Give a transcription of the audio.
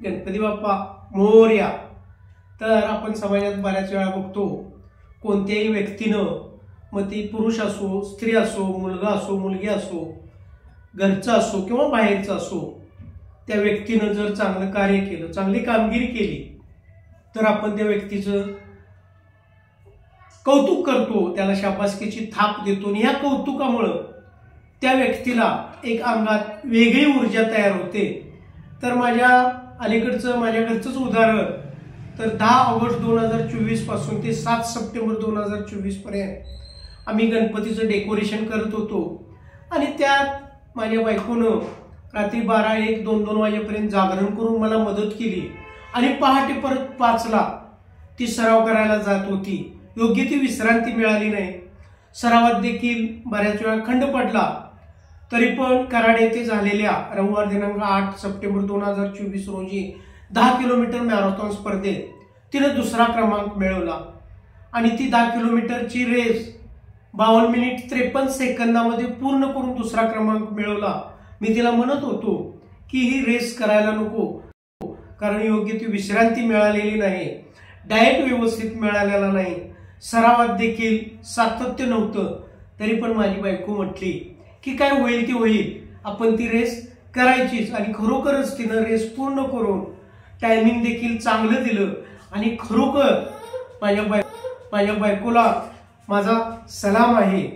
गणपती बाप्पा मोरया। तर आपण समाजात बऱ्याच वेळा बघतो कोणत्याही व्यक्तीनं, मग ती पुरुष असो, स्त्री असो, मुलगा असो, मुलगी असो, घरचा असो किंवा बाहेरचा असो, त्या व्यक्तीनं जर चांगलं कार्य केलं, चांगली कामगिरी केली तर आपण त्या व्यक्तीचं कौतुक करतो, त्याला शाबासकीची थाप देतो आणि या कौतुकामुळं त्या व्यक्तीला एक अंगात वेगळी ऊर्जा तयार होते। तर माझ्या घरचंच उदाहरण, तर 10 ऑगस्ट 2024 पासून ते 7 सप्टेंबर 2024 पर्यंत आम्ही गणपतीचं डेकोरेशन करत होतो आणि त्यात माझ्या बायकोनं रात्री 12, 1, 2 वाजेपर्यंत जागरण करून मला मदत केली आणि पहाटे परत 5ला ती सराव करायला जात होती। योग्य ती विश्रांती मिळाली नाही, सरावात देखील बऱ्याच वेळा खंड पडला, तरी पण कराड येथे झालेल्या रविवार दिनांक 8 सप्टेंबर 2024 रोजी 10 किलोमीटर मॅरेथॉन स्पर्धेत तिने दुसरा क्रमांक मिळवला आणि ती 10 किलोमीटरची रेस 52 मिनिट 53 सेकंदामध्ये पूर्ण करून दुसरा क्रमांक मिळवला। मी तिला म्हणत होतो की ही रेस करायला नको, कारण योग्य ती विश्रांती मिळालेली नाही, डाएट व्यवस्थित मिळालेला नाही, सरावात देखील सातत्य नव्हतं। तरी पण माझी बायको म्हटली की काय होईल ते होईल, आपण ती रेस करायचीच आणि खरोखरच तिनं रेस पूर्ण करून टायमिंग देखील चांगलं दिलं आणि खरोखर माझ्या बायकोला माझा सलाम आहे।